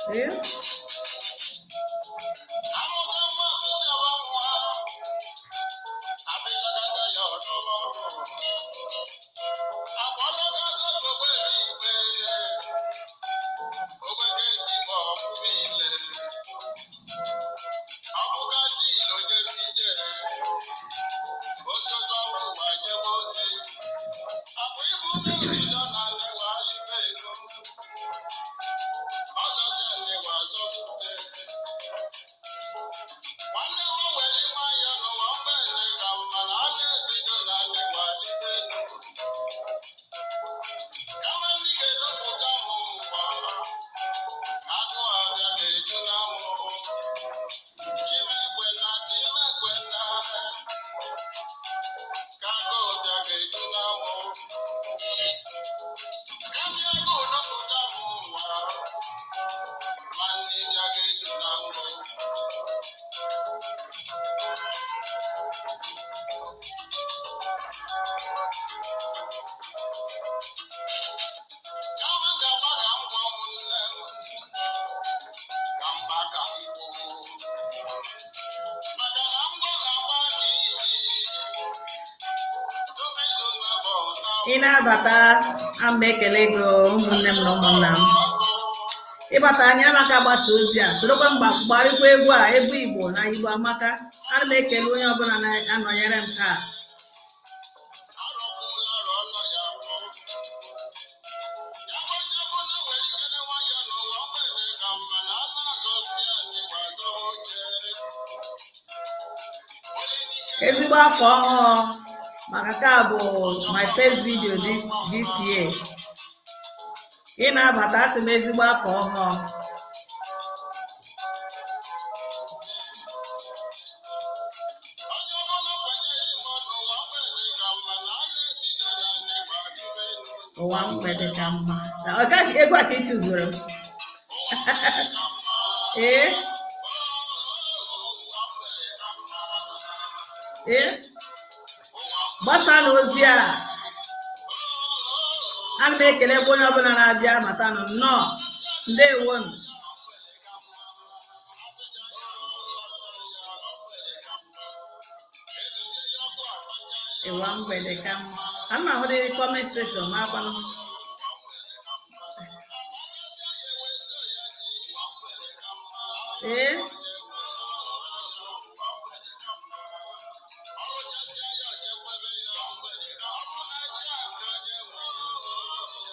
Yeah. Inabata amekele go ụmụnne m na ụmụnna m ịbata anya maka gbasa ozi a sorokwa mgbarịkwa egwu a egwu Igbo na Igbo amaka ana m ekele onye ọbụla na-anọnyere m taa ezigbo afọ ọhụrụ maka ka bụ my first video this year ị na-abata asị m ezigbo afọ ọhụrụ ụwa mgbede ka mma ọ gaghị egwu a ka ị chụzuru m gbasa n'ozi a ana m ekele onye ọbụla na-abịa mata nụ nnọọ ndewo ịwa mgbede ka mma ka m na-ahụ dị comment section ma akwanụ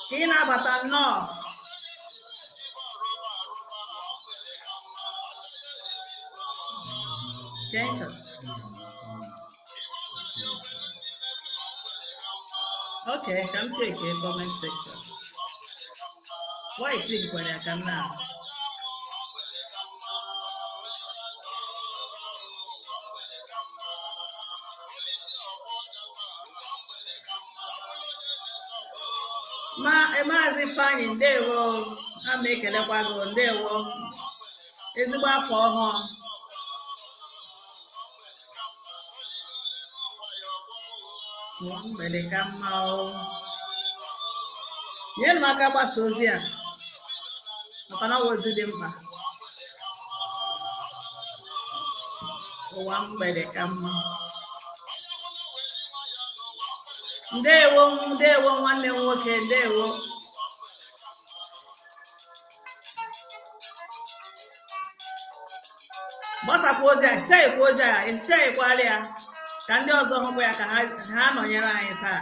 ka ị na-abata nnọọ okay come take a comment section why click kwa ya kana Maazị Ifeanyị ndewo ha ma ekelekwa gị ndewo ezigbo afọ ọhụrụ mgbede ka mma nyere m aka gbasa ozi a maka na ozi dị mkpa ụwa mgbede ka mma ndewo nwanne m nwoke ndewo gbasakwa ozi a share ozi a share ya ka ndị ọzọ hụkwa ya ka ha nọnyere anyị taa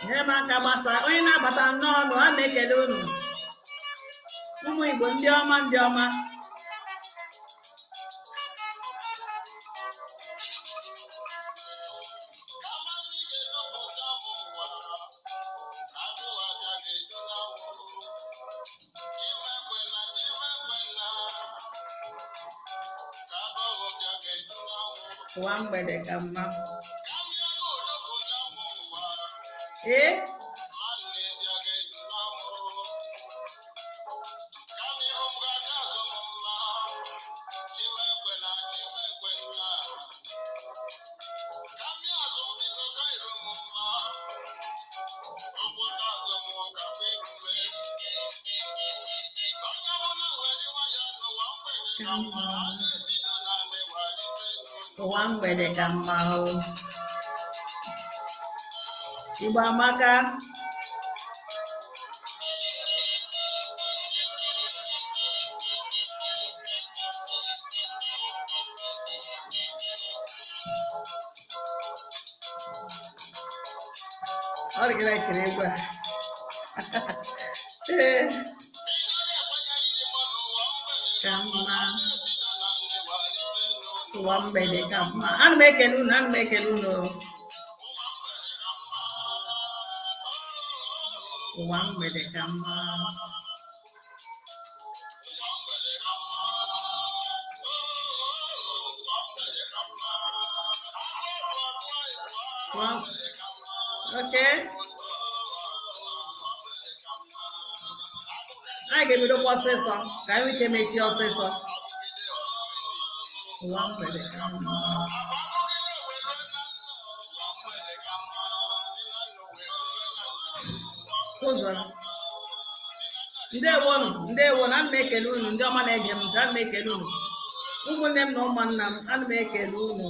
nye m aka gbasa onye na-abata n'ọnụ a na-ekele unu ụmụ Igbo ndị ọma ụwa mgbede ka mma. Ee ụwa mgbede ka mma. Igbo amaka. Ọ dịgara ekele egwu a. Ee ka mma. Ụwa mgbede ka mma. Ana m ekele unu, ana m ekele unu. Ụwa mgbede ka mma. Okay. Anyị ga-ebidokwa ọsịsọ ka anyị ike mechie ọsịsọ. Ụwa mgbede ka mma. Ụzọ ndewonu, ndewonu, ana m ekele unu ndị ọma na-ege m ntị, ana m ekele unu ụmụnne m na ụmụnna m, ana m ekele unu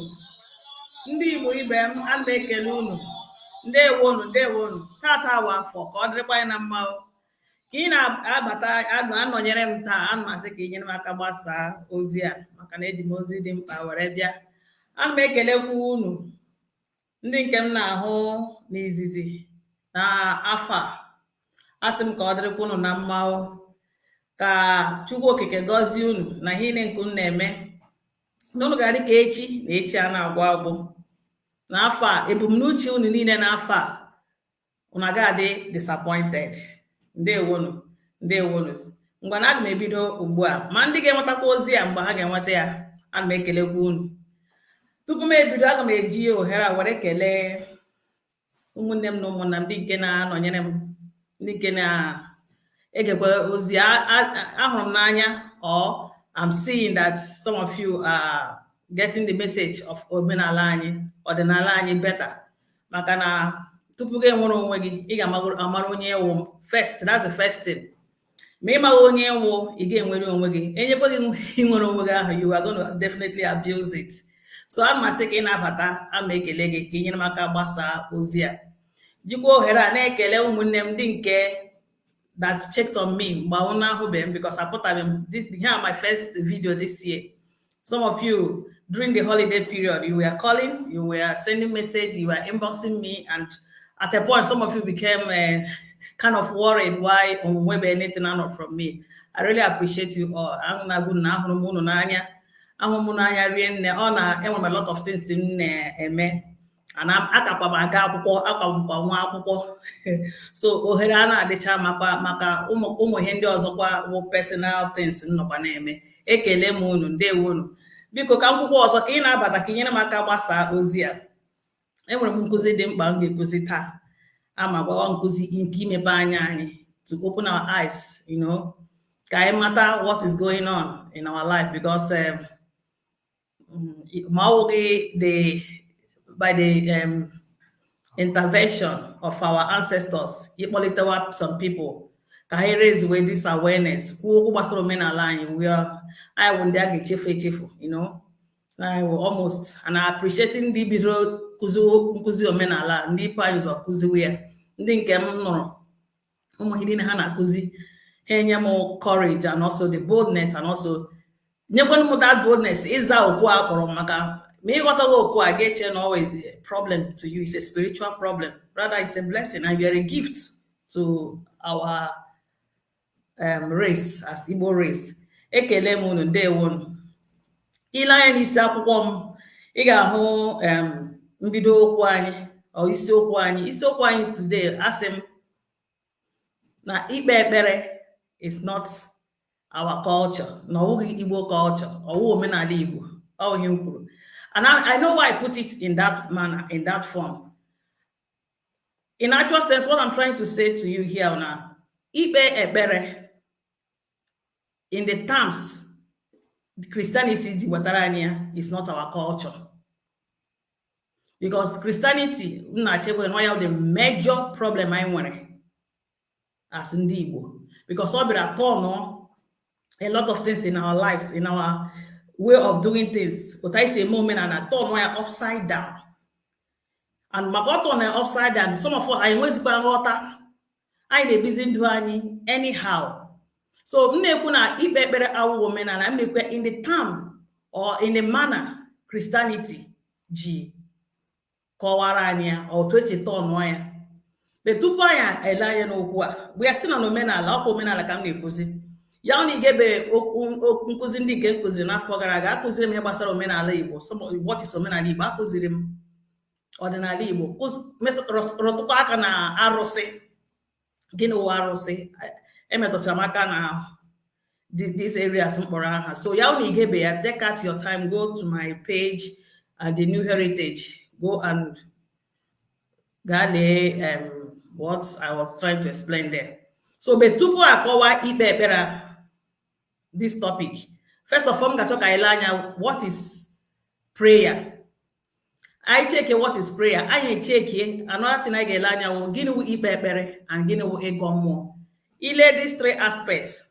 ndị Igbo ibe m, ana m ekele unu ndewonu, ndewonu. Tata awa afọ ka ọ dịrịkwa anyị na mma. Ka ị na-abata anọnyere m taa, ana m asị ka ị nyere m aka gbasaa ozi a maka na eji m ozi dị mkpa were bịa. Ana m ekelekwa unu ndị nke m na-ahụ n'izizi na afọ a. Asị m ka ọ dịrịkwa unu na mma, ka Chukwu Okike gọzie unu na ihe niile nke unu na-eme, na unu ga-adị ka echi na echi a na-agwụ agwụ. N'afọ a, ebumnuche unu niile n'afọ a, unu agaghị adị disappointed. Ndewonu, ndewonu. Ngwa na aga m ebido ugbu a, ma ndị ga-enwetakwa ozi a mgbe ha ga-enweta ya, ana m ekelekwa unu. Tupu m ebido, aga m eji ohere a were kelee ụmụnne m na ụmụnna m ndị nke na-anọnyere m, ndị nke na-egekwa ozi. Ahụrụ m n'anya, or I'm seeing that some of you are getting the message of omenala anyị, ọdịnala anyị better. Maka na tupu gị enwere onwe gị, ị ga-amara onye ewu first. That's the first thing. Ma ị maghị onye ewu, ị ga-enwere onwe gị. Enyekwa gị inwere onwe gị ahụ, you are going to definitely abuse it. So ana m asị ka ị na-abata, ana m ekele gị ka ị nyere m aka gbasaa ozi a. Jikwa ohere a na-ekele ụmụnne m ndị nke that checked on me mgbe unu ahụbeghị m, because I put this here my first video this year. Some of you during the holiday period, you were calling, you were sending message, you were inboxing me, and at a point some of you became kind of worried why maybe anything out from me. I really appreciate you all. I'm not good now. I'm a lot of things in me. And I'm so ohere a na-adịcha maka ụmụ ihe ndị ọzọkwa bụ personal things nnọkwa na-eme. Ekele m unu, ndewo unu. Biko ka akwụkwọ ọzọ ka ị na-abata ka ị nyere m aka gbasaa ozi a. Enwere m nkụzi dị mkpa m ga-ekuzi taa. Ama gbawa nkụzi nke imepe anya anyị, to open our eyes, you know, ka anyị mata what is going on in our life, because by the intervention of our ancestors, some people, I raise with this awareness. Who gbasara omenala anyị, I will get chefu, you know. I will almost, and I appreciating the biro kuzi omenala, ndị parents of kuzi we, ndị nke m nọrọ ụmụ ihe ha na-akuzi, ha enye m courage and also the boldness, and also nyekwana m that boldness ịza okwu akpọrọ maka. Me got to get you always a problem to you. It's a spiritual problem. Rather, it's a blessing, and you're a gift to our race, as Igbo race. Ekele munu ndewonu. Ila ya n'isi akwụkwọ m, ị ga-ahụ mbido okwu anyị, or isiokwu anyị. Isiokwu anyị today, asị m na ikpe ekpere is not our culture, na ọwụghị Igbo culture, ọwụ omenala Igbo. Ọ ihe m kwuru. And I know why I put it in that manner, in that form. In actual sense, what I'm trying to say to you here now, Ikpe Ekpere, in the terms Christianity is not our culture. Because Christianity, the major problem I want as ndị Igbo. Because a lot of things in our lives, in our way of doing things. But I say moment and I turn upside down. And my turn upside down, some of us I always water. I dey busy doing anyhow. So na Ikpe Ekpere awu omenala in the term or in the manner Christianity ji kọwara anya or to eche turn ya. But tupu anya ele anya n'okwu a, we are still on omenala, ọkwa omenala ka m na-ekuzi. Ya ọ na-igebe okwu nkuzi ndị nke nkụziri n'afọ gara aga, akụziri m ihe gbasara omenala Igbo. What is omenala Igbo? Akụziri m ọdịnala Igbo, rụtụkwa aka na arụsị. Gịnị wụ arụsị? Emetụchara m aka na these areas mkpọrọ aha. So ya ọ na-igebe ya, take out your time, go to my page at the New Heritage, go and what I was trying to explain there. So, but tupu akọwa Ikpe Ekpere this topic, first of all, what is prayer? I check what is prayer. I check another thing I get gịnị wụ Ikpe Ekpere and gịnị wụ ịgọ mmụọ. Ile these three aspects.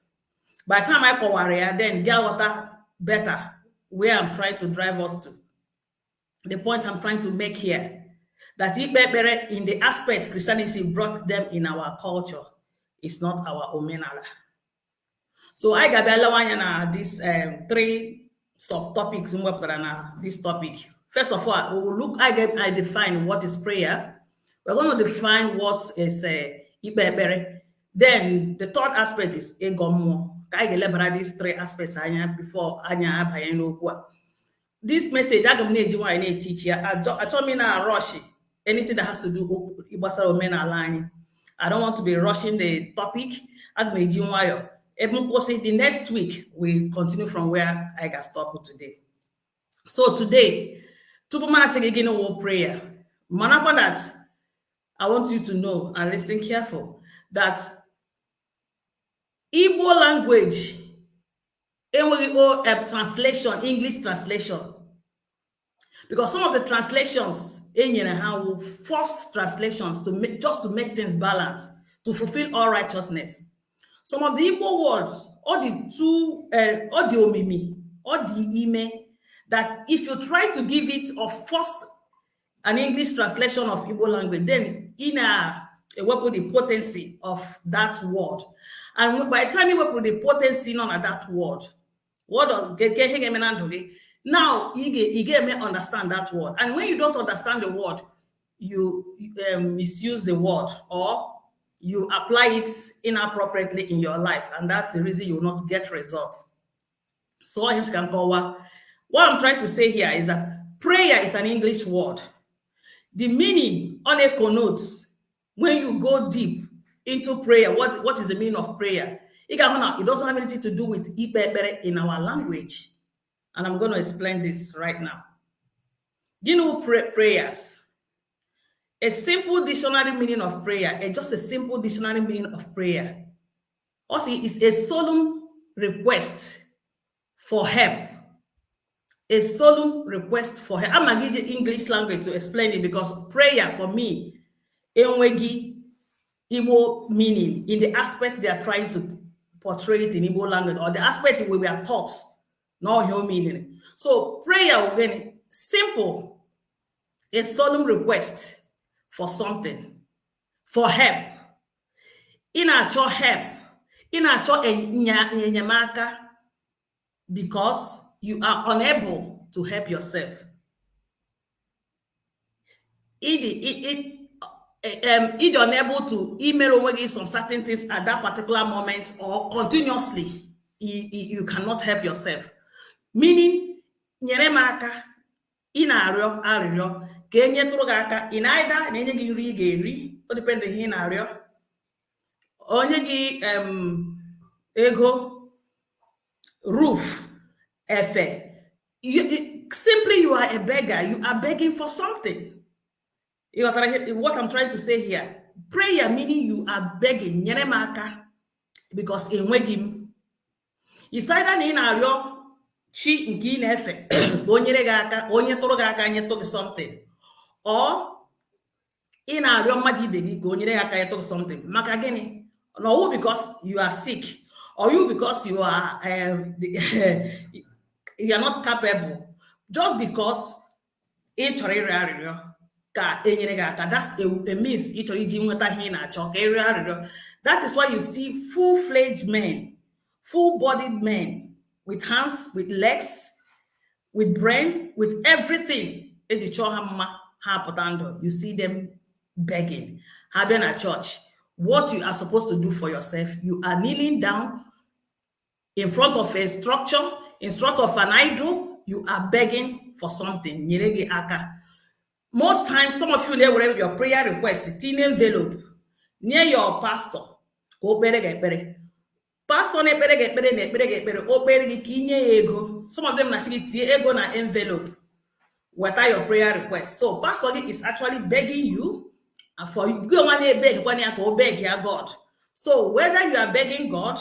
By the time I kọwara ya, then get water better where I'm trying to drive us to. The point I'm trying to make here, that Ikpe Ekpere in the aspect Christianity brought them in our culture is not our Omenala. So I got these three subtopics in this topic. First of all, we will look. I define what is prayer. We're going to define what is Ikpe Ekpere. Then the third aspect is ịgọ mmụọ. I elaborate these three aspects before anya abanye. This message I going teach here. I told me now rush anything that has to do with Ibasa Omenala. I don't want to be rushing the topic. I'm going to the next week we continue from where I got stopped today. So today, to prayer. Manapa that I want you to know and listen careful that Igbo language, translation, English translation. Because some of the translations, forced translations just to make things balance, to fulfill all righteousness. Some of the Igbo words, or the omimi, or the ime, that if you try to give it or force an English translation of Igbo language, then in a weapon the potency of that word. And by the time you put the potency on that word, what does now you get me understand that word. And when you don't understand the word, you misuse the word or you apply it inappropriately in your life, and that's the reason you will not get results. So what I'm trying to say here is that prayer is an English word. The meaning only connotes when you go deep into prayer. What is the meaning of prayer? It doesn't have anything to do with Ikpe Ekpere in our language. And I'm going to explain this right now. Prayers. A simple dictionary meaning of prayer, just a simple dictionary meaning of prayer. Also, it's a solemn request for help. A solemn request for help. I'm going to give you English language to explain it, because prayer for me, enwegi Igbo meaning in the aspect they are trying to portray it in Igbo language, or the aspect we were taught, no your meaning. So prayer, again, simple, a solemn request for something, for help. In our help, in our enyemaka, because you are unable to help yourself. Either unable to email some certain things at that particular moment, or continuously, you cannot help yourself. Meaning, nyeremaka, inario, ario, kenye turugaka, in either, nenye gi ri geri, or depending in ario, onye gi ego, roof, efe, Simply, you are a beggar. You are begging for something. You know what I'm trying to say here. Prayer meaning you are begging. Because in him, it's either in ario chi nke ị na-efe onye nyere gị aka, onye tụrụ gị aka, nye tụrụ gị something, or ị na-arịọ mmadụ ibe gị ka o nyere gị aka nye tụrụ something. Maka gịnị? No, because you are sick, or you because you are you are not capable, just because ị chọrọ ịrịọ arịrịọ ka e nyere gị aka. That's a means ị chọrọ iji nweta ihe ị na-achọ ka ịrịọ arịrịọ. That is why you see full-fledged men, full-bodied men, with hands, with legs, with brain, with everything. You see them begging. Having a church. What you are supposed to do for yourself, you are kneeling down in front of a structure, in front of an idol, you are begging for something. Most times, some of you there will have your prayer request, tin envelope, near your pastor. Pastor ego. Some of them actually ego na envelope without your prayer request. So pastor is actually begging you for you beg God. So whether you are begging God,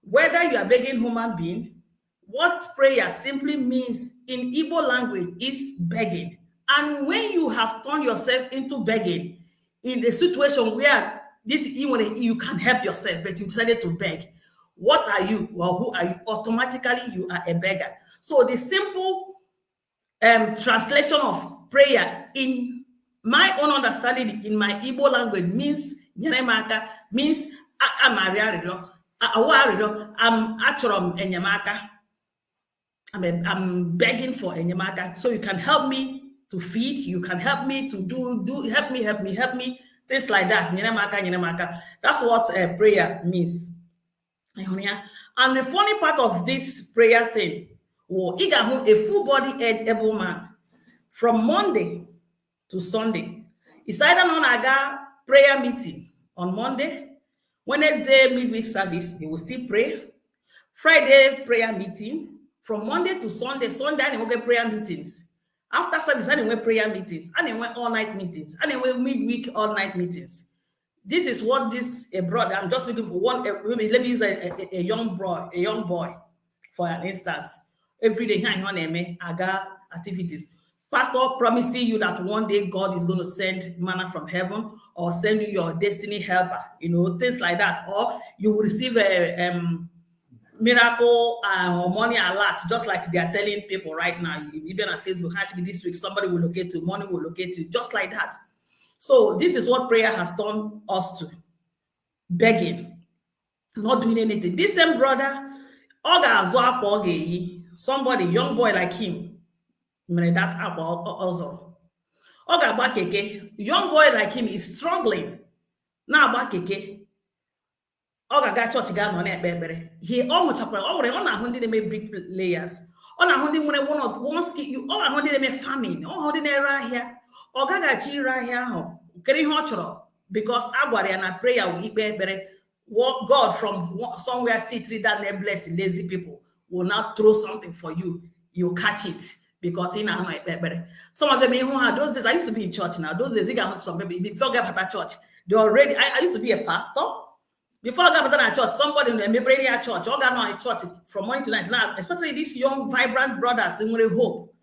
whether you are begging human being, what prayer simply means in Igbo language is begging. And when you have turned yourself into begging in a situation where this you can help yourself, but you decided to beg, what are you or who are you? Automatically, you are a beggar. So the simple translation of prayer in my own understanding in my Igbo language means means I'm begging for enyemaka. So you can help me to feed, you can help me to help me, things like that. That's what prayer means. And the funny part of this prayer thing, a full-body able man from Monday to Sunday. It's either non-aga prayer meeting on Monday, Wednesday midweek service, they will still pray. Friday prayer meeting, from Monday to Sunday, and they will get prayer meetings. After service, and they will prayer meetings, and they will all-night meetings, and they will midweek all-night meetings. This is what this brother, I'm just looking for one, let me use a young boy, for an instance. Every day, aga activities. Pastor promising you that one day God is going to send manna from heaven or send you your destiny helper, things like that. Or you will receive a miracle or money alert, just like they are telling people right now. Even on Facebook, actually this week, somebody will locate you, money will locate you, just like that. So this is what prayer has turned us to. Begging, not doing anything. This same brother, somebody, young boy like him, that also. Young boy like him is struggling. Now keke. Church he almost on big layers. One skill you all famine, all here. Because na prayer will what God from somewhere sit down there bless lazy people will not throw something for you. You catch it because in some of them those days I used to be in church now. Those days some people before I got to church, they already I used to be a pastor. Before I got to church, somebody in the church, all got on church from morning to night. Now, especially these young, vibrant brothers in hope,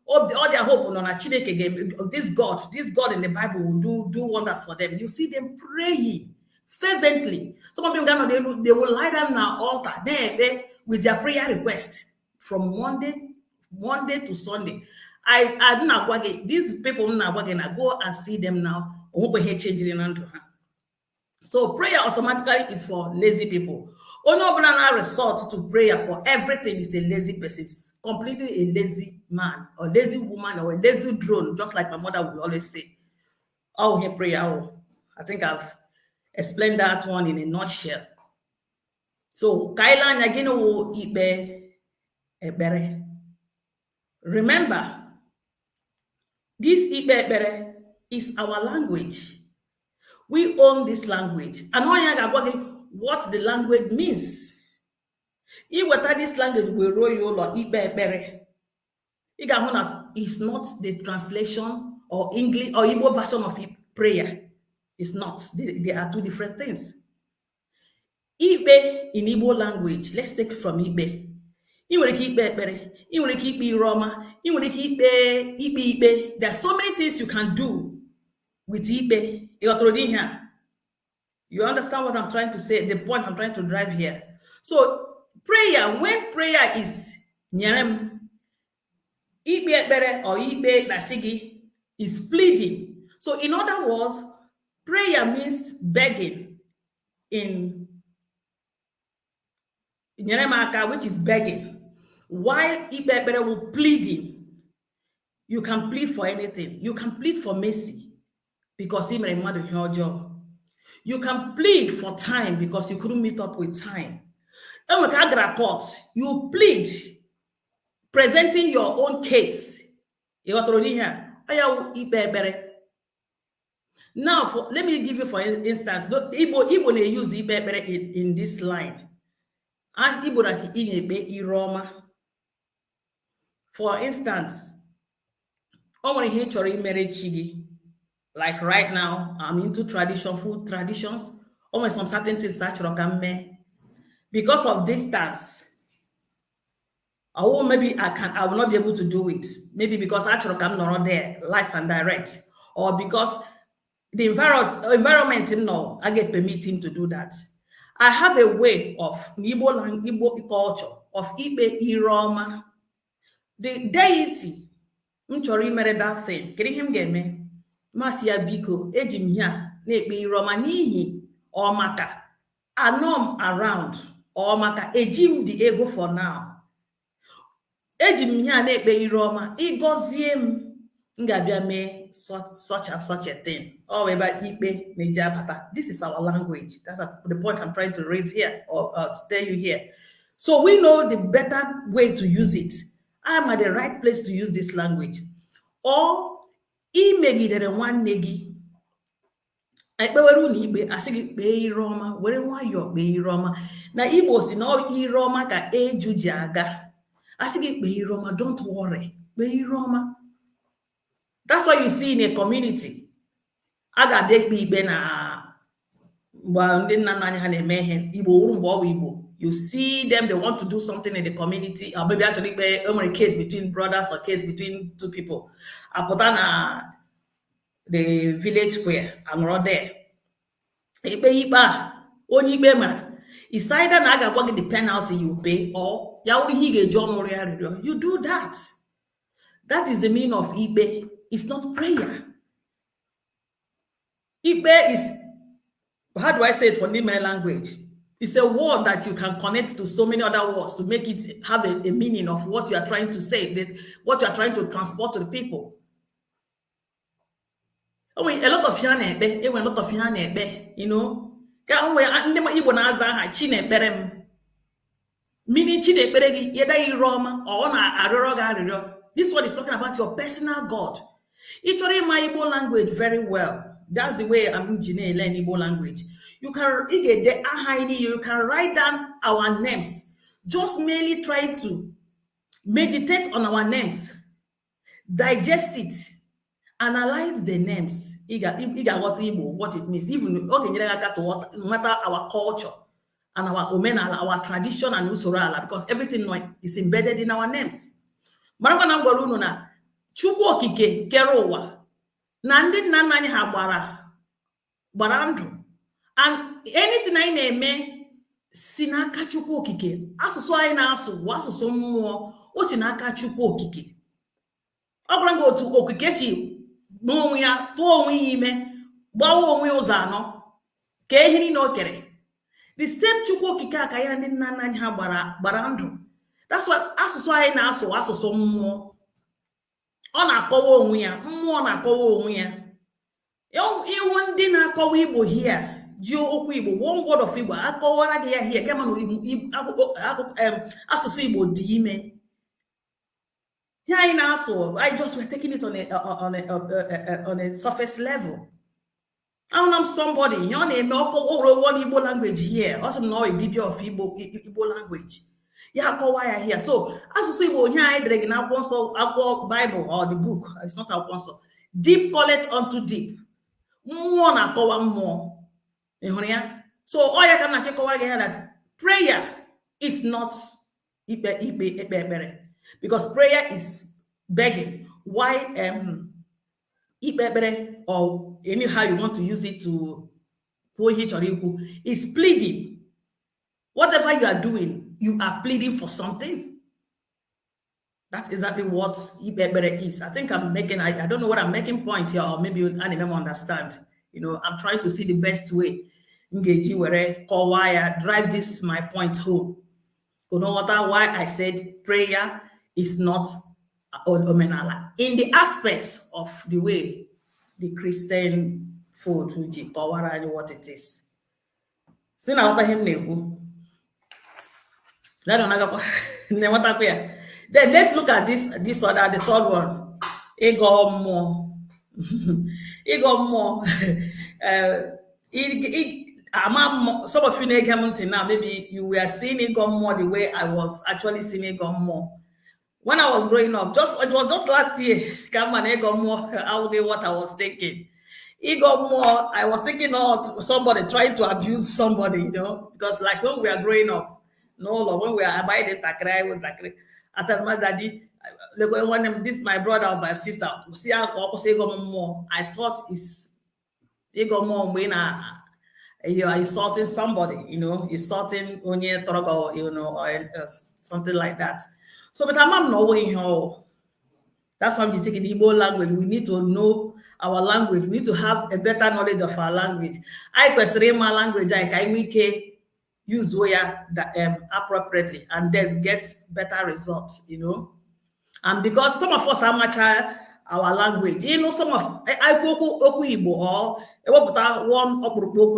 all their hope on a Chineke again. This God in the Bible will do wonders for them. You see them praying fervently. Some of them they will lie down on our altar there with their prayer request from Monday to Sunday. I do not work. These people not working. I go and see them now. So prayer automatically is for lazy people. Only resort to prayer for everything is a lazy person. It's completely a lazy man or lazy woman or a lazy drone, just like my mother would always say. Oh, here prayer. Oh, I think I've explained that one in a nutshell. So Kaila Nyagino Ikpe Ekpere. Remember, this Ikpe Ekpere is our language. We own this language. And what the language means. If this language will roll you or Ikpe Ekpere, It's not the translation or English or Igbo version of prayer. It's not. They are two different things. Ikpe in Igbo language, let's take from Ikpe. Ị nwere ike ikpe ekpere, ị nwere ike ikpe ire ọma, ị nwere ike ikpe. There are so many things you can do with ikpe. You understand what I'm trying to say, the point I'm trying to drive here. So prayer, when prayer is nyerem, ikpe ekpere or ikpe nashigi is pleading. So in other words, prayer means begging in nyeremaka, which is begging. While ikpe ekpere will pleading, you can plead for anything. You can plead for mercy because he made your job. You can plead for time because you couldn't meet up with time. You plead presenting your own case. Now, let me give you for instance, Igbo they use in this line. As Igbo that in Iroma. For instance, like right now, I'm into food traditions. Almost some certain things because of distance. Maybe I will not be able to do it. Maybe because actually I'm not there, live and direct, or because the environment, I get permitting to do that. I have a way of Igbo culture of Ikpe Iroma. The deity, mchori that thing. Can him get me? Masia biko, ejim here, nekbe Iroma nihi, or maka. Anom around, or maka ejim the ego for now. Ejim here nekbe Iroma, igoziem ngabia me such and such a thing. Or about Ikpe Nejabata. This is our language. That's the point I'm trying to raise here or tell you here. So we know the better way to use it. I'm at the right place to use this language. Or imegidere one negi. Ekpeweru ni Igbe asigi kpe Iroma, were nwayo kpe Iroma. Na Igbo si no Iroma ka ejuji aga. Asigi kpe Iroma, don't worry. Kpe Iroma. That's why you see in a community. Aga dekpe Igbe na ndị nna nna anyị ha na-eme ihe Igbo uru mgbe ọwa Igbo. You see them, they want to do something in the community, or maybe actually a case between brothers or case between two people. I put on the village square, I'm not there. It's either I got the penalty you pay, or you do that. That is the meaning of Ikpe. It's not prayer. Ikpe is, how do I say it for Nime language? It's a word that you can connect to so many other words to make it have a meaning of what you are trying to say, what you are trying to transport to the people. A lot of you know. Meaning this one is talking about your personal God. It's already my Igbo language very well. That's the way I'm learn Igbo language. You can write down our names. Just merely try to meditate on our names, digest it, analyze the names. What it means, even no matter our culture and our Omenala, our tradition and usorala, because everything is embedded in our names. Chukwu okike kere ụwa na ndị nna nna anyị ha gbara ndụ, and anything anyị na-eme si n'aka Chukwu okike. Asụsụ anyị na-asụ bụ asụsụ mmụọ, o si n'aka Chukwu okike. Ọ bụrụ na otu okike si n'onwe ya tụọ onwe ya ime, gbawa onwe ụzọ anọ ka ihe niile o kere. The same Chukwu okike aka ya ndị nna nna anyị ha gbara ndụ. That's why asụsụ anyị na-asụ asụsụ mmụọ. Ọ na-akọwa onwe ya, mmụọ na-akọwa onwe ya. Iwu ndị na-akọwa Igbo here, ji okwu Igbo, one word of Igbo, akọwara gị ya here, gama na asụsụ Igbo dị ime. Here anyị na-asụ, I just were taking it on a surface level. I'm somebody, you know, one Igbo language here, also know a dibia of Igbo language. Yeah, why here. So as you see, here I drag na akwụkwọ Bible or the book. It's not akwụkwọ. Deep call it unto deep. Mmụọ na-akọwa mmụọ. Ịhụrụ ya? So all you can na-achịkọwa gị that prayer is not ikpe, because prayer is begging. Why Ekpere, or anyhow you want to use it to is pleading. Whatever you are doing, you are pleading for something. That's exactly what Ekpere is. I think I'm making, I don't know what I'm making point here, or maybe I didn't understand. I'm trying to see the best way where drive this my point home. You know what? Why I said prayer is not Omenala in the aspects of the way the Christian food, what it is. So now what him then let's look at this other, the third one. Ego more. Ego more. Some of you know now, maybe you were seeing Ego more the way I was actually seeing Ego more. When I was growing up, it was just last year, come on, Ego more, I will get what I was thinking. Ego more, I was thinking of somebody trying to abuse somebody, because like when we are growing up, when we are abiding takrai with takrai, at my daddy, when this my brother or my sister, see how Ego more, I thought is Ego more when you are insulting somebody, insulting onye torogo, or something like that. So, but I'm not knowing how. That's why I'm taking the Igbo language. We need to know our language. We need to have a better knowledge of our language. I question my language. I can use appropriately and then get better results. And because some of us are much our language, some of I go Igbo or one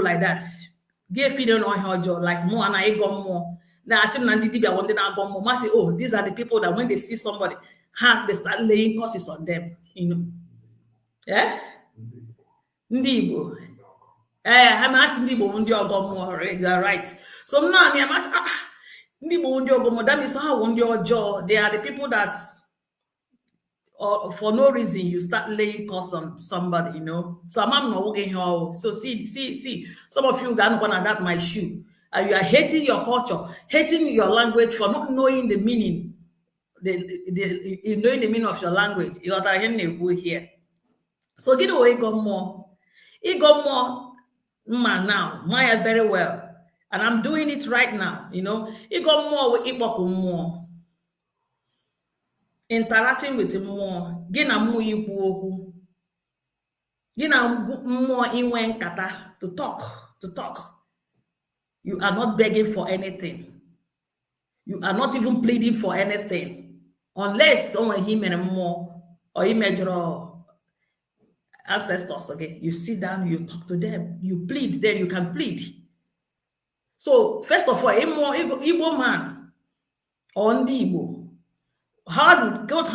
like that. Give feeding on her jaw like more and I go more. Now, I see oh, these are the people that when they see somebody, they start laying curses on them, Yeah? Ndibo. I'm asking Ndibo, you are right. So now I'm asking, Ndibo, that means how on your jaw. They are the people that, for no reason, you start laying curse on somebody, So I'm not walking here. So see, some of you got one that my shoe. And you are hating your culture, hating your language for not knowing the meaning, knowing the meaning of your language. You are here. So get away, go more. It got more now. Maya very well. And I'm doing it right now. It got more with more. Interacting with more. Gina mu ikwu. Gina more inwen kata to talk. You are not begging for anything. You are not even pleading for anything. Unless someone he made more or he made your ancestors again. You sit down, you talk to them, you plead, then you can plead. So, first of all, Igbo man on the Igbo, how do God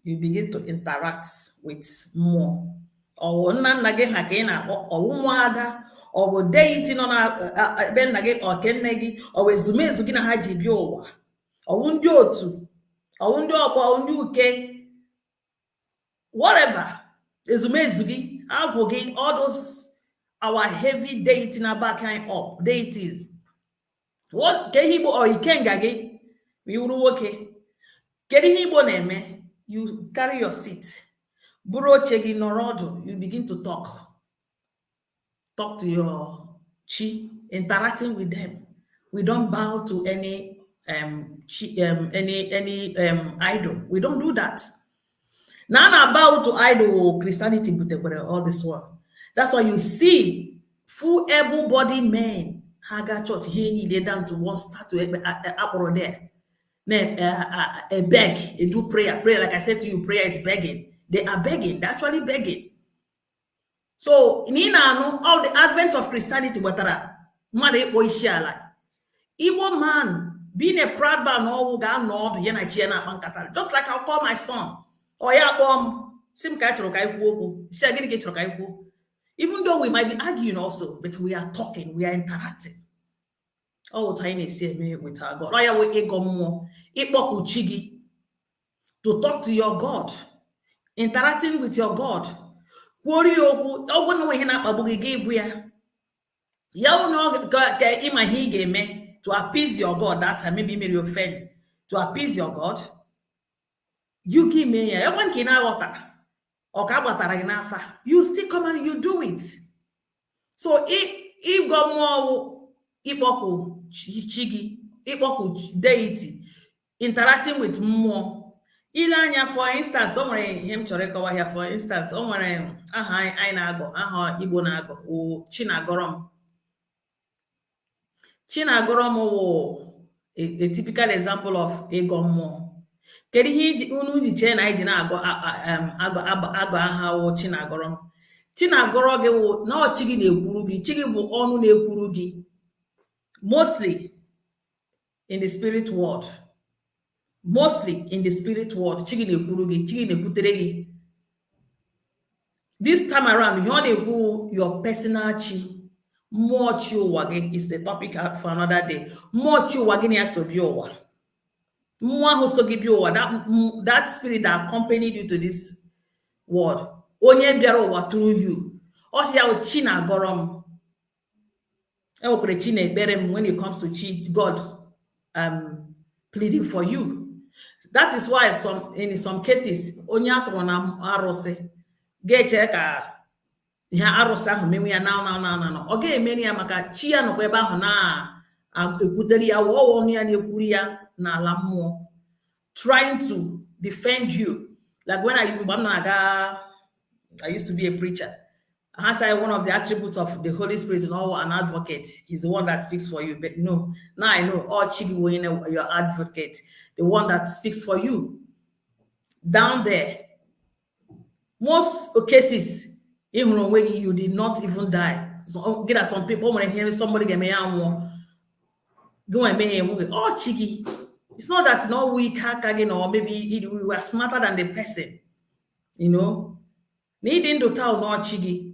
you begin to interact with more. Or or deity no na ben nage or kennegi or ezumezu gị na ha ji bịa ụwa or ndị otu or ndị ọkwa or ndị uke whatever ezumezu gị agwụ gị all those our heavy deity na back up deities what ke Igbo or ikenga gị we wuru nwoke kedu ihe Igbo na-eme you carry your seat buru oche gị nọrọ ọdụ you begin to talk to your chi, interacting with them. We don't bow to any idol. We don't do that. Now I bow to idol Christianity, but all this one. That's why you see full able-bodied men. Haga church, he lay down to one statue up there. Beg, they do prayer. Prayer, like I said to you, prayer is begging. They are begging. They're actually begging. So, all the advent of Christianity, Igbo man, being a proud man, just like I'll call my son, or even though we might be arguing also, but we are talking, we are interacting. All tiny see with our God. Oya we ego mmuo. Ikpoku chigi. To talk to your God. Interacting with your God. Kwori okwu. Ogo no ihe na akpagbu gị ga-ebu ya. Ya no ka ima he ga-eme to appease your God that time. Maybe you offend. To appease your God. You give me ya. Everyone can aghọta. Ọ ka agbatara gị n'afa. You still come and you do it. So if God more ikpoku chigi, ikpoku deity, interacting with mmuo. Ilanya, for instance, somewhere him chore cover here, for instance, somewhere aha I na-agọ, aha Igbo na-agọ, o Chinagorom. Chinagorom wo a typical example of ego mmuo. Kedu ihe unu ji chee na iji na-agọ agọ aha wo Chinagorom. Chinagoro gị wụ na ọchị gị na-ekwuru gị, chi gị bụ ọnụ na-ekwuru gị, mostly in the spirit world. Mostly in the spirit world, chi gị na-ekwuru gị, chi gị na-ekwutere gị. This time around, you want to go your personal chi, mmụọ chi ụwa gị is the topic for another day. Mmụọ chi ụwa gị na-eso bi ụwa. Mmụọ ahụ so gị bi ụwa, that spirit that accompanied you to this world. Onye bịara ụwa through you. Ọ sị ya chi na-agọrọ m. Enwekwara chi na-ekpere m when it comes to chi, God pleading for you. That is why in some cases, onye atụrụ na arụsị ga-eche ka ihe arụsị ahụ menwe ya na. Ọ ga-emeri ya maka chi ya nọkwa ebe ahụ na-ekwutere ya, ọnụ ya na-ekwuru ya n'ala mmụọ, trying to defend you. Like when I used to be a preacher. I say one of the attributes of the Holy Spirit, an advocate. He's the one that speaks for you. But no, now I know all Chigi, your advocate, the one that speaks for you. Down there, most cases, even when you did not even die. So get some people when hear somebody get me out, go and make him oh Chigi. It's not that no weak or maybe we were smarter than the person, you know. Needing to tell no chigi,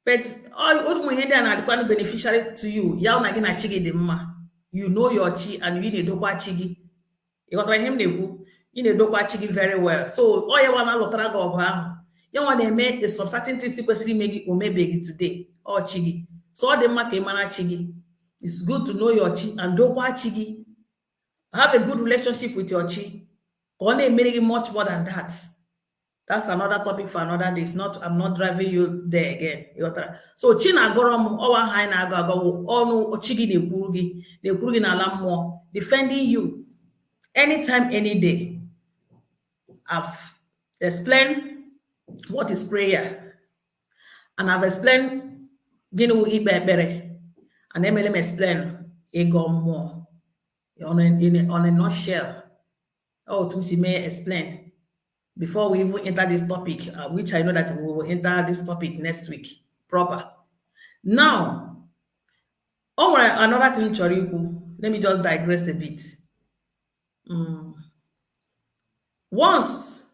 but all my head and are beneficiary to you. Yaw na gina chigi de ma. You know your chi and you need dokwa chigi. You got him nebu. You need dokwa chigi very well. So all you wanna lotra go ha. You wanna make the some sequence make it omebegi today. Or chigi. So all the ma ke mana chigi. It's good to know your chi and dokwa chigi. Have a good relationship with your chi. Gonna make it much more than that. That's another topic for another day. It's not, I'm not driving you there again. So Chinagorom, owa hai na agago, onu ochigi ne na lammo, defending you anytime, any day. I've explained what is prayer, and I've explained ginu Ekpere, and then let me explain ego more on a nutshell. Oh, to may explain. Before we even enter this topic, which I know that we will enter this topic next week, proper. Now, another thing, Choriku, let me just digress a bit. Once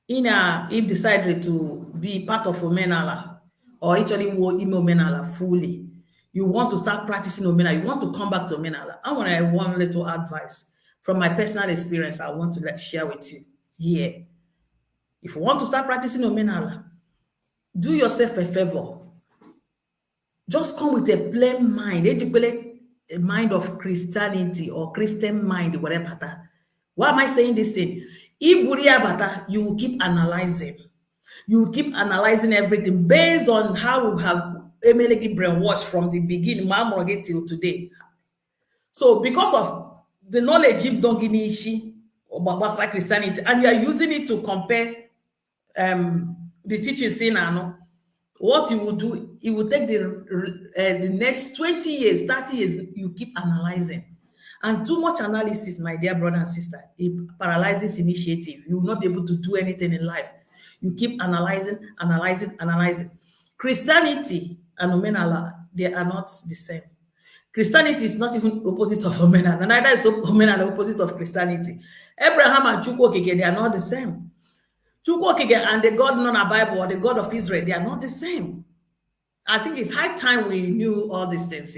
if decided to be part of Omenala, or actually Omenala fully, you want to start practicing Omenala, you want to come back to Omenala. I want one little advice from my personal experience I want to share with you here. If you want to start practicing Omenala, do yourself a favor. Just come with a plain mind, a mind of Christianity or Christian mind, whatever. Why am I saying this thing? If you will keep analyzing. You will keep analyzing everything based on how we have Emelegi brainwashed from the beginning, till today. So because of the knowledge you don't give about Christianity, and you are using it to compare the teaching saying what you will do, it will take the next 20 years, 30 years, you keep analyzing. And too much analysis, my dear brother and sister, it paralyzes initiative. You will not be able to do anything in life. You keep analyzing. Christianity and Omenala, they are not the same. Christianity is not even opposite of Omenala. Neither is Omenala opposite of Christianity. Abraham and Chukwu Okike, they are not the same. Chukwu Okike and the God known in the Bible, or the God of Israel, they are not the same. I think it's high time we knew all these things.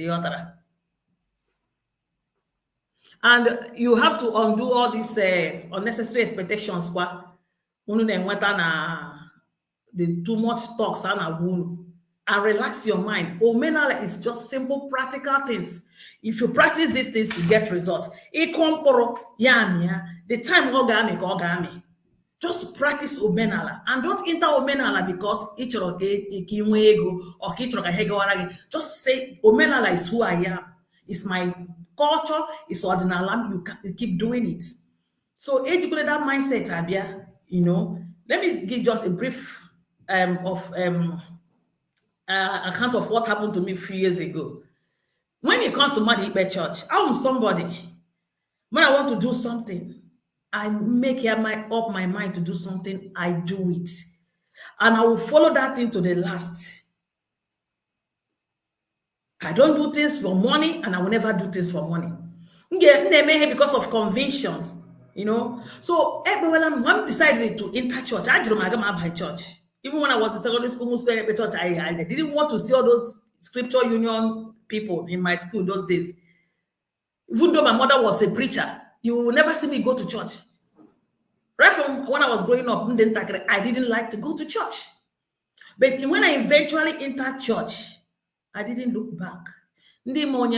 And you have to undo all these unnecessary expectations. The too much talks and relax your mind. Omenala is just simple, practical things. If you practice these things, you get results. The time orgami. Just practice Omenala and don't enter Omenala because each of ego or just say Omenala is who I am. It's my culture, it's ordinal. You keep doing it. So educate that mindset, Abia, Let me give just a brief account of what happened to me a few years ago. When it comes to Ikpe Church, I'm somebody. When I want to do something, I make up my mind to do something, I do it. And I will follow that thing to the last. I don't do things for money, and I will never do things for money. Because of convictions, So when I decided to enter church, I didn't by church. Even when I was in secondary school, church, I didn't want to see all those scripture union people in my school those days. Even though my mother was a preacher, you will never see me go to church. Right from when I was growing up, I didn't like to go to church. But when I eventually entered church, I didn't look back. I did not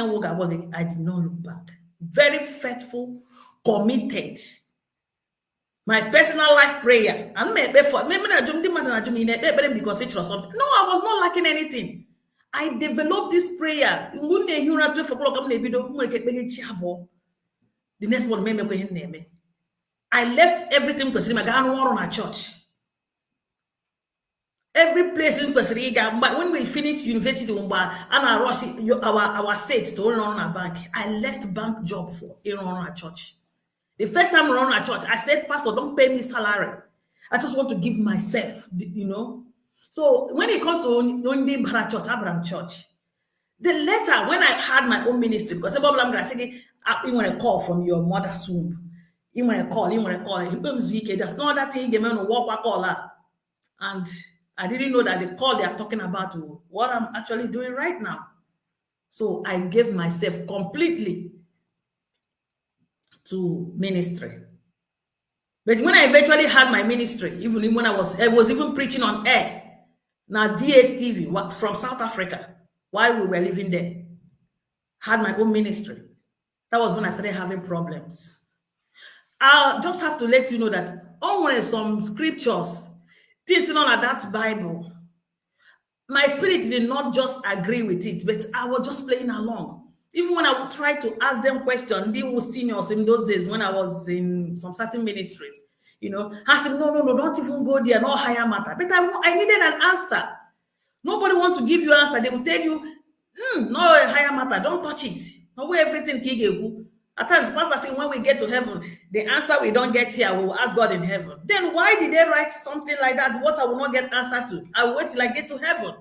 look back. Very faithful, committed. My personal life prayer. Because it was something. No, I was not lacking anything. I developed this prayer. The next one, I left everything because I got on a church. Every place in Costa but when we finished university and I rushed our state to run a bank, I left bank job for run a church. The first time I run a church, I said, Pastor, don't pay me salary. I just want to give myself, So when it comes to church, Abraham Church, the later when I had my own ministry, because you want a call from your mother's womb. You want to call. There's no other thing you want to walk call her. And I didn't know that the call they are talking about what I'm actually doing right now. So I gave myself completely to ministry. But when I eventually had my ministry, even when I was even preaching on air, now DSTV from South Africa, while we were living there, had my own ministry. That was when I started having problems. I'll just have to let you know that on some scriptures, things not like that Bible, my spirit did not just agree with it, but I was just playing along. Even when I would try to ask them questions, they were seniors in those days when I was in some certain ministries, I said, no, don't even go there, no higher matter. But I needed an answer. Nobody want to give you an answer. They will tell you, no higher matter, don't touch it. No way everything. At times, Pastor, when we get to heaven, the answer we don't get here, we will ask God in heaven. Then why did they write something like that? What I will not get answer to? I will wait till I get to heaven.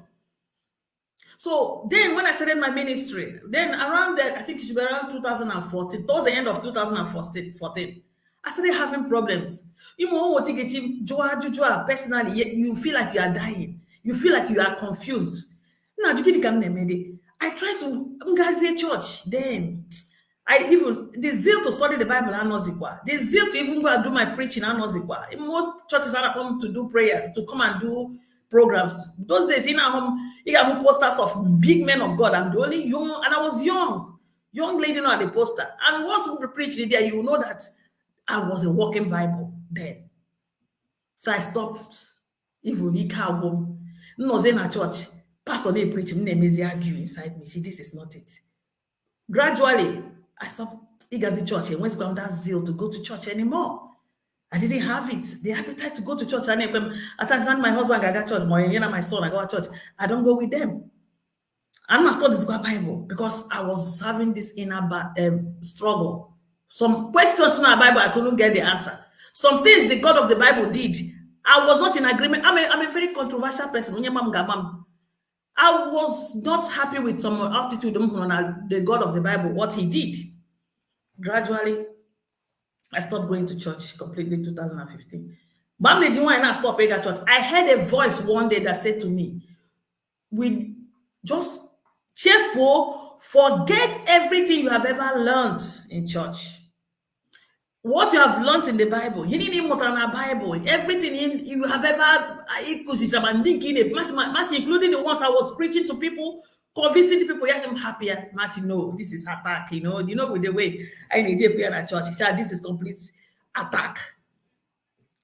So then when I started my ministry, then around that, I think it should be around 2014, towards the end of 2014, I started having problems. Personally, you feel like you are dying. You feel like you are confused. I tried to Ngazi church then. The zeal to study the Bible the zeal to even go and do my preaching most churches are home to do prayer, to come and do programs. Those days in our home, you got posters of big men of God. I'm the only young, and I was young lady at the poster. And once we preached there, you know that I was a walking Bible then. So I stopped. Even the cow no in a church, pastor they preach, argue inside me. See, this is not it. Gradually, I stopped Igazi church and went to that zeal to go to church anymore. I didn't have it. The appetite to go to church. And at times, my husband I got church, my son I go to church. I don't go with them. I'm not studying the Bible because I was having this inner struggle. Some questions in our Bible, I couldn't get the answer. Some things the God of the Bible did, I was not in agreement. I'm a very controversial person. I was not happy with some attitude on the God of the Bible, what he did. Gradually, I stopped going to church completely in 2015. But when I stopped going to church, I heard a voice one day that said to me, we just cheerful forget everything you have ever learned in church. What you have learned in the Bible, Bible, everything you have ever, including the ones I was preaching to people, convincing people, yes, I'm happier. Martin, no, this is attack, with the way I need to be in a church. This is complete attack.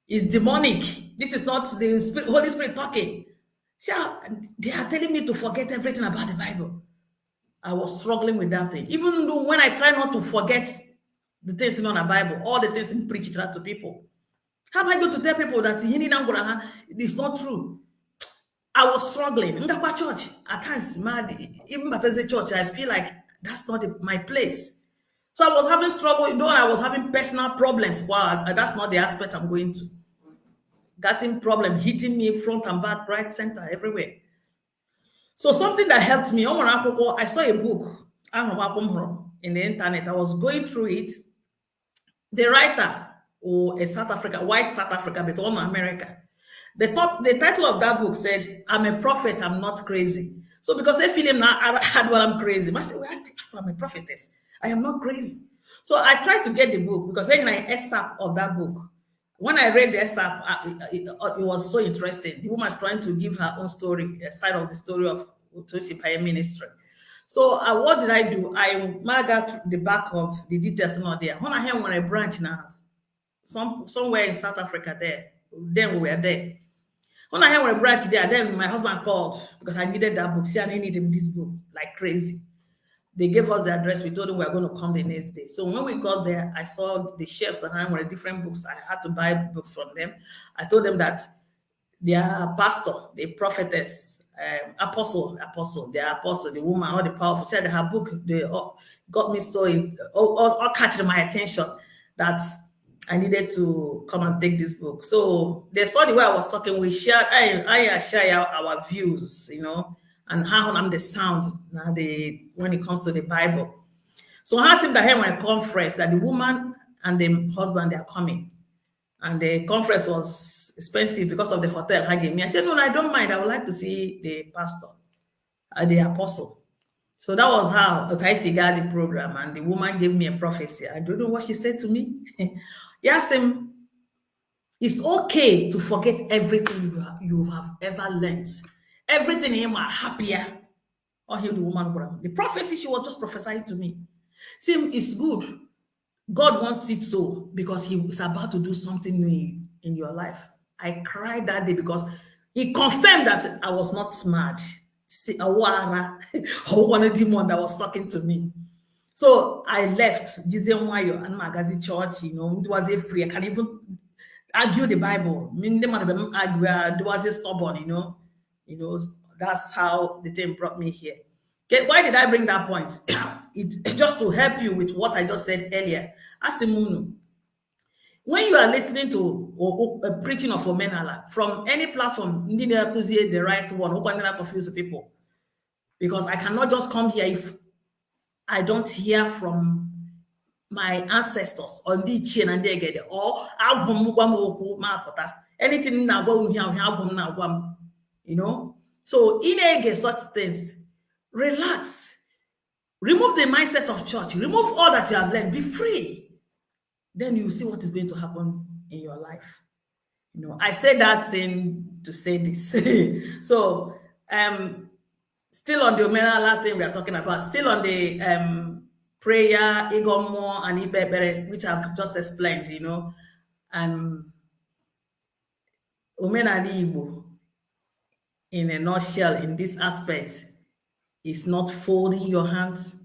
It's demonic. This is not the Holy Spirit talking. They are telling me to forget everything about the Bible. I was struggling with that thing. Even though when I try not to forget the things in the Bible, all the things in preaching that to people. How am I going to tell people that it's not true? I was struggling. In the church, at times, even but as a church, I feel like that's not my place. So I was having struggle, though I was having personal problems. Wow, that's not the aspect I'm going to. Getting problem hitting me front and back, right, center, everywhere. So something that helped me, I saw a book in the internet. I was going through it. The writer, or a South Africa, white South Africa, but all America. The title of that book said, "I'm a prophet, I'm not crazy." So because I feel him now, I'm crazy. I said, I'm a prophetess. I am not crazy. So I tried to get the book because then I excerpt of that book. When I read the excerpt, it was so interesting. The woman is trying to give her own story, a side of the story of Utoshi Paya ministry. So what did I do? I got the back of the details not there. When I heard when a branch now, somewhere in South Africa there, then we were there. When I heard when a branch there, then my husband called because I needed that book. See, I needed this book like crazy. They gave us the address. We told them we were going to come the next day. So when we got there, I saw the shelves and I wanted different books. I had to buy books from them. I told them that their pastor, the prophetess, apostle, the woman, all the powerful, said her book, they got me so all catching my attention that I needed to come and take this book. So they saw the way I was talking. We shared, I share our views, and how I'm the sound now when it comes to the Bible. So I asked him that here my conference that the woman and the husband they are coming, and the conference was expensive because of the hotel I gave me. I said, no, I don't mind. I would like to see the pastor, the apostle. So that was how I got the program, and the woman gave me a prophecy. I don't know what she said to me. Yes, it's okay to forget everything you have ever learned. Everything in him are happier. Or hear the woman. The prophecy she was just prophesying to me. See, it's good. God wants it so because he is about to do something new in your life. I cried that day because he confirmed that I was not smart. See, one demon that was talking to me. So I left Jizenwayo and Magazi Church, it was a free. I can't even argue the Bible. I mean, they might have argue, there was a stubborn, that's how the thing brought me here. Okay, why did I bring that point? It just to help you with what I just said earlier. As a mmuo, when you are listening to a preaching of Omenala from any platform, you need to see the right one. Hope I never confuse the people, because I cannot just come here if I don't hear from my ancestors on the chain and they get it, or anything So in such things, relax, remove the mindset of church, remove all that you have learned, be free. Then you see what is going to happen in your life. I say that thing to say this. So still on the Omenala thing we are talking about, still on the prayer, mmuo and Ikpe, which I've just explained, Omenala Igbo, in a nutshell, in this aspect, is not folding your hands,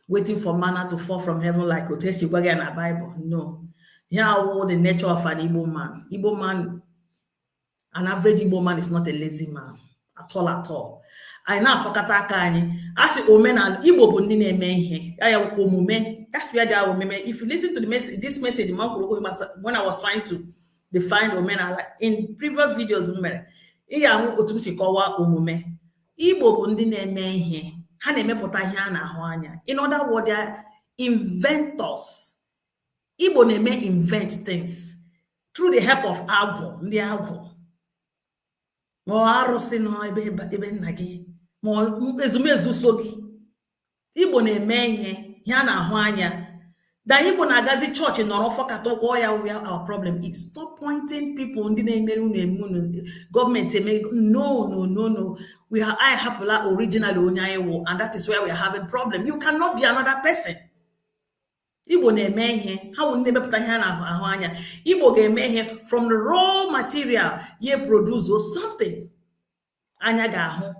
waiting for manna to fall from heaven like Oteshi Gwage in the Bible. No. Here are the nature of an Igbo man. Igbo man, an average Igbo man is not a lazy man at all. I know Fakata aka anyị asị omenala Igbo bụ ndị na-eme ihe ya omume. That's where they are omume. If you listen to this message when I was trying to define omenala in previous videos, ị ahụ otu m si kọwaa omume. Igbo bụ ndị na-eme ihe, ha na-emepụta ihe a na-ahụ anya. In other words, they are inventors. Igbo na-eme invent things through the help of agwọ, ndị agwọ. Ma arụsị nọ ebe nna gị, ma ezumezu so gị. Igbo Igbo na-eme ihe ya na-ahụ anya. Da Igbo na-agazi chọọchị nọrọ fọkata ụgwọ ya where our problem is. Stop pointing people ndị na-emere unu gọọmenti eme. No. I hapụla original onye anyị wụ, and that is where we are having problem. You cannot be another person. Igbo na-eme ihe ha wụ na-emepụta ihe na-ahụ anya. Igbo ga-eme ihe from the raw material ye produce something anya ga-ahụ.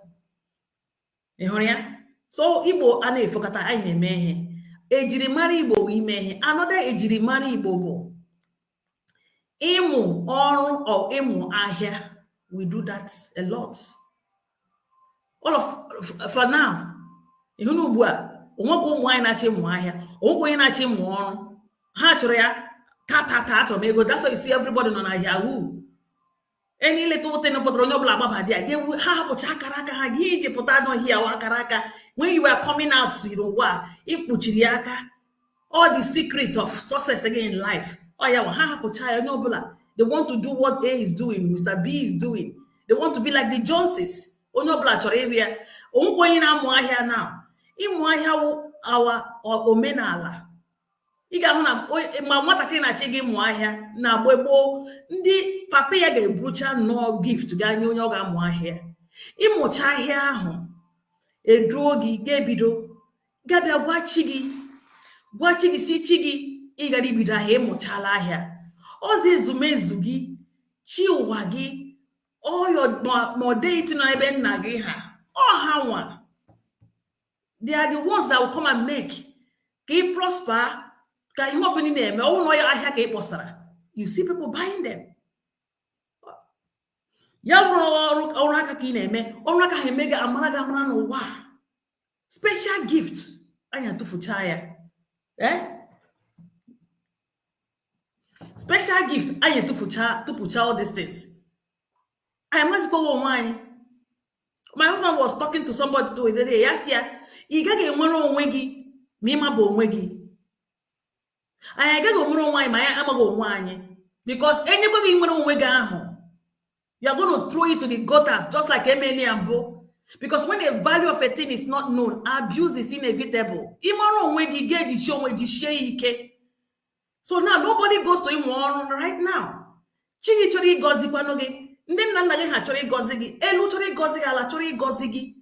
Ị hụrụ ya? So Igbo a na-efokata anyị na-eme ihe. Ejirimara Igbo bụ ime ihe. Another ejirimara Igbo bụ ịmụ ọrụ or ịmụ ahịa. We do that a lot. All of for now. Ịhụ na ugbu a onwekwa ụmụ anyị na-achọ ịmụ ahịa, onwekwa onye na-achọ ịmụ ọrụ. Ha chọrọ ya ta achọrọ m ego. That's why you see everybody nọ na Yahoo. Any little thing pụtara onye ọbụla agbaba ha hapụcha akara aka ha gị iji pụta n'ọhịa akara aka. When you were coming out n'ụwa ikpuchiri aka all the secrets of success again in life. Oh yeah, ha hapụcha ya onye ọbụla. They want to do what A is doing, Mr. B is doing. They want to be like the Joneses. Onye ọbụla chọrọ ịbịa ya. Onwekwa onye na-amụ ahịa now. Ịmụ ahịa wụ our omenala. Ị ga-ahụ na ma nwatakịrị na-achị gị mụọ ahịa na agba gboo, ndị papa ya ga-eburucha nnọọ gift ga nye onye ọ ga-amụ ahịa. Ịmụcha ahịa ahụ eduo gị ga-ebido gabịa gwa chi gị si chi gị ị gara ibido ahịa ịmụchala ahịa. Ozi ezumezu gị, chi ụwa gị, ọyọ ma deity nọ ebe nna gị ha, ọ ha nwa. They are the ones that will come and make ka ị prosper. Ka ihe ọbụla na-eme ọnwụ na ahịa ka ị kpọsara, you see people buying them. Ya bụrụ ọrụ aka ka ị na-eme, ọrụ aka ha eme gị amara gị amara n'ụwa. Special gift anyị atụfucha ya. Special gift anyị tụfucha all these things. I must go onwe. My husband was talking to somebody today. Yes, yeah. Ị gaghị enwere onwe gị ma ịma bụ onwe gị. Anyị agaghị onwere onwe anyị ma anyị amaghị onwe anyị. Because anybody nwere onwe gị ahụ, you are going to throw it to the gutters just like Emeni and Bo. Because when the value of a thing is not known, abuse is inevitable. Ịmara onwe gị ga-ejichi onwe jichie ike. So now nobody goes to him right now. Chi gị chọrọ ịgọzikwanụ gị. Ndị nna nna gị ha chọrọ ịgọzi gị. Elu chọrọ ịgọzi gị, ala chọrọ ịgọzi gị.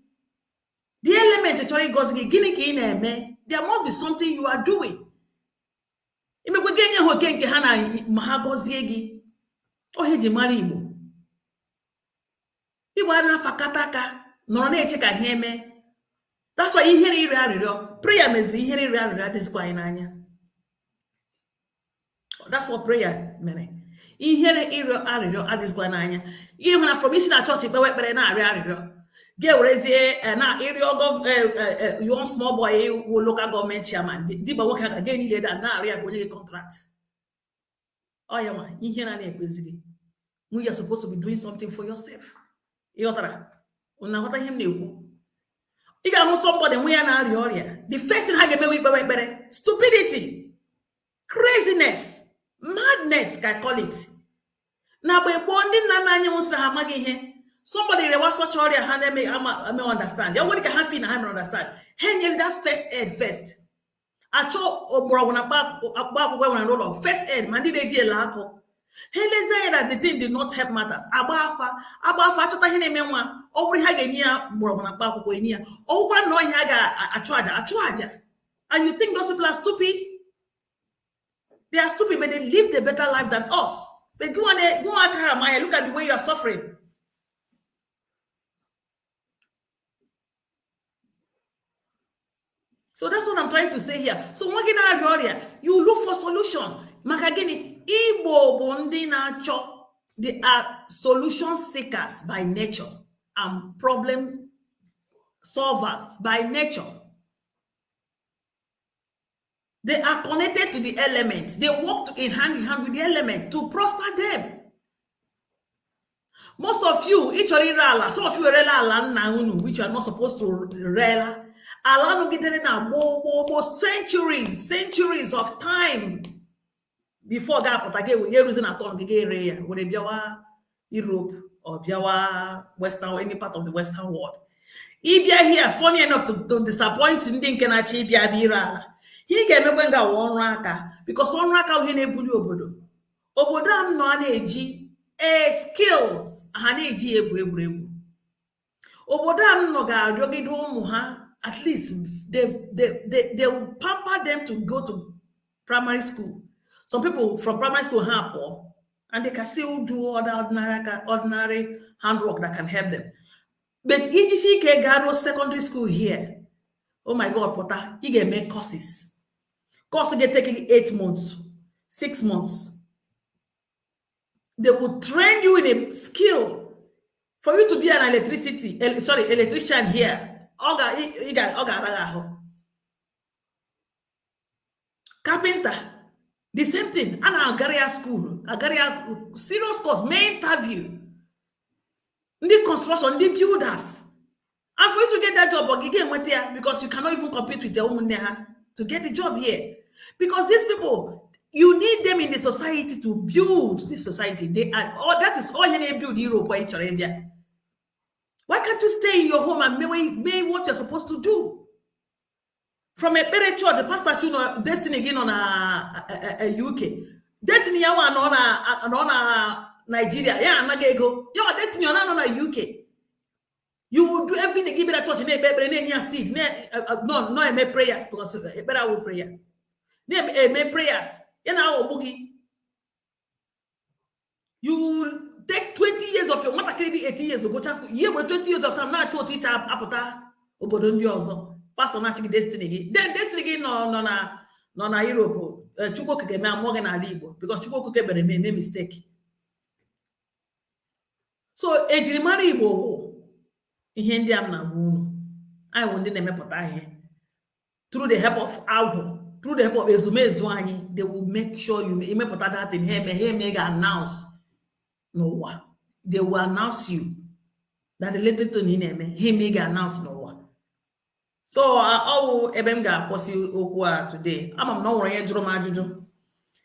The element chọrọ ịgọzi gị. Gịnị ka ị na-eme? There must be something you are doing. Imekwe gị enye ha oke nke ha na ma ha gọzie gị. Ohe ji mara Igbo. Igbo a na-afakata aka nọrọ na-eche ka ihe eme. That's why ihere ire arịrịọ. Prayer meziri ihere ire arịrịọ adịzikwa anyị n'anya. That's what prayer mere. Ihere ire arịrịọ adịzikwa n'anya. Ihe hụ na from isi na chọọchị kpewe ekpere na-arịọ arịrịọ. Ga-ewerezie na ịrịọ you want small boy local government chairman. Dịba nwoke aka ga niile da na-arịọ ya onye gị contract. Oh yeah, man. Ihe na-ekpezi gị. You are supposed to be doing something for yourself. Ịghọtara? Una ghọta ihe m na-ekwu. Ị ga-ahụ somebody nwe ya na-arịọ ọrịa. The first thing ha ga-emewe ikpewe ekpere. Stupidity. Craziness. Madness, I call it. Na gbe gboo ndị nna nna anyị nwụsịrị ha amaghị ihe. Somebody rewa such ọrịa ha na-eme ama understand. Ya nwere ka ha fi na ha understand. Ha nyere that first aid first. Achọ ogbọrọgwụ na akpa akwụkwọ nwere n'ụlọ first aid ma ndị na-eji ele akụ. Ha eleze that the thing did not help matters. Agba afa achọta ihe na-eme nwa. Ọ bụrụ ha ga-enye ya mgbọrọgwụ na akpa akwụkwọ enye ya. Ọ bụkwara na ọhịa ga-achụ aja. And you think those people are stupid? They are stupid, but they lived a better life than us. But go on, look at the way you are suffering. So that's what I'm trying to say here. So you look for solution. Makagini, Igbo bondi nacho. They are solution seekers by nature and problem solvers by nature. They are connected to the elements. They work in hand with the element to prosper them. Most of you, some of you rela which you are not supposed to rela. Alano getting now centuries of time before God put again we using a ton area when biawa Europe or biawa Western or any part of the Western world. Ibia here, funny enough to disappoint ndị nke na-achọ ịbịa bịa ire ala. He ga-emekwe nga ọrụ aka because ọrụ aka ihe na-ebuli obodo. Obodo a nọ a na-eji skills ha na-eji egwu. Obodo a nọ ga-arịọgide ụmụ ha, at least they will pamper them to go to primary school. Some people from primary school have poor, and they can still do other ordinary handwork that can help them. But if go secondary school here, oh my God, Potter, you can make courses. Courses get taking 8 months, 6 months. They will train you in a skill for you to be an electrician here. Carpenter, the same thing. And Agaria school, Agaria serious course, main interview. The construction, the builders. And for you to get that job, you get here because you cannot even compete with the woman there to get the job here. Because these people, you need them in the society to build the society. That is all you need to build Europe or Arabia. Why can't you stay in your home and make what you're supposed to do? From Ekpere church, the pastor should know destiny again on a UK. Destiny on Nigeria. Yeah, and go. Your destiny on a UK. You will do everything. Give it a church. Ne seed. No, I make prayers because better will prayer. Ne make prayers. You know, boogie. You take 20 years of your mother can be 80 years ago. Just year with 20 years of time now. Church teacher apota obodondi also. Pastor magic destiny. Then destiny no na Europe. Chukwu keke me amoghe na Igbo because Chukwu keke bere me mistake. So ejirimara Igbo ihe ndị am na unu. I want them emepụta ihe. Through the help of Aldo, through the help of ezumezu anyị, they will make sure you emepụta that in here may announce no one. They will announce you that related to Nineme, he may announce no one. So all ebem ga-akwụsị okwu a today. Ama m na ọnwere onye jụrụ m ajụjụ.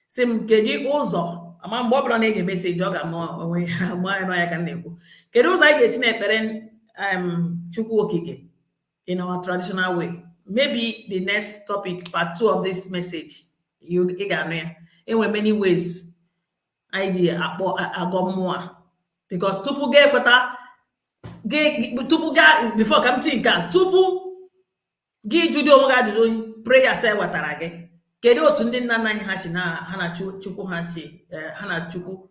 Sị m kedu ụzọ ama mgbe ọ bụla na-ege meseji ọ ga-ama onwe ya ma ya ka na-ekwu. Kedu ụzọ anyị ga-esi na-ekpere Chukwu Okike in our traditional way? Maybe the next topic, part 2 of this message, you ga-anụ ya. Enwere many ways anyị ji agọ mmụọ because tupu ga-ekweta before ka m tinye nke a tupu gị jụdị onwe gị ajụjụ prayer say wetara gị kedu otu ndị nna nna anyị ha si na ha na Chukwu ha na Chukwu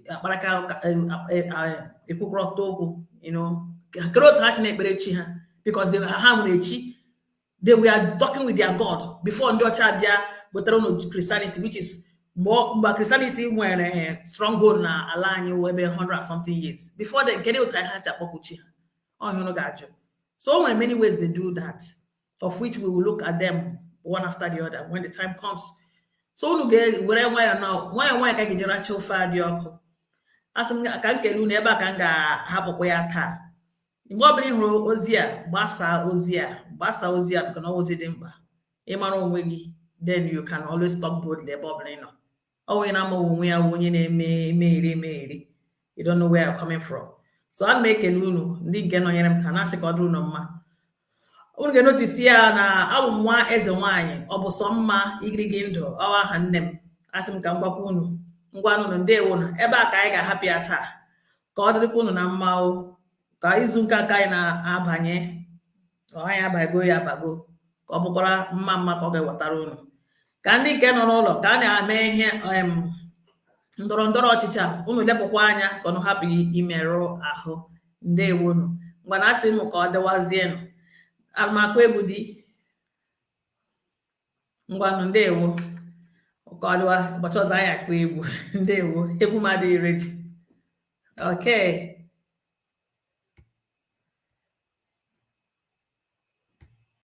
akparaka ekwukrọta okwu kedu otu ha si na-ekpere chi ha because ha nwere chi they were talking with their God before ndị ọcha bịa butere Christianity, which is more Christianity nwere stronghold na ala anyị ebe 100 something years before then kedu otu ha si akpọkụ chi ha ọhụrụ ga-ajụ. So there are many ways they do that, of which we will look at them one after the other when the time comes. So we get wherever now, why can get a chill far the ọkụ. As I can get you never can have a way at her. In wobbling Ozia, Bassa Ozia, because always dimba. Emmanuel Wiggy, then you can always talk boldly bubbling. Oh, when I'm a woman, Mary. You don't know where I'm coming from. So I'll make a lunu, Nigan on Yam Tanasic or Dunoma. Only notice here na our one as a wine, or some igrigindo, our hand them, as him come back one on day one, Eba Kaiga happy at her. God the Punu Namao, Kaizunka Kaina Abanye, or I have a go yabago, Obokora, Mamma Koga Wataruno. Candy get on all of Tanya may hear ndọrọndọrọ ọchịchị unu lepụkwa anya ka ọnụ hapụ imerụ ahụ ndewonu mgbe na asị m ka ọ dịwazienụ alụmakụ egwu dị ngwanụ ndewo ka ọ dịwa ụbọchị ọzọ anyị akpọ egwu ndewo egwu m adịghị ready. Okay.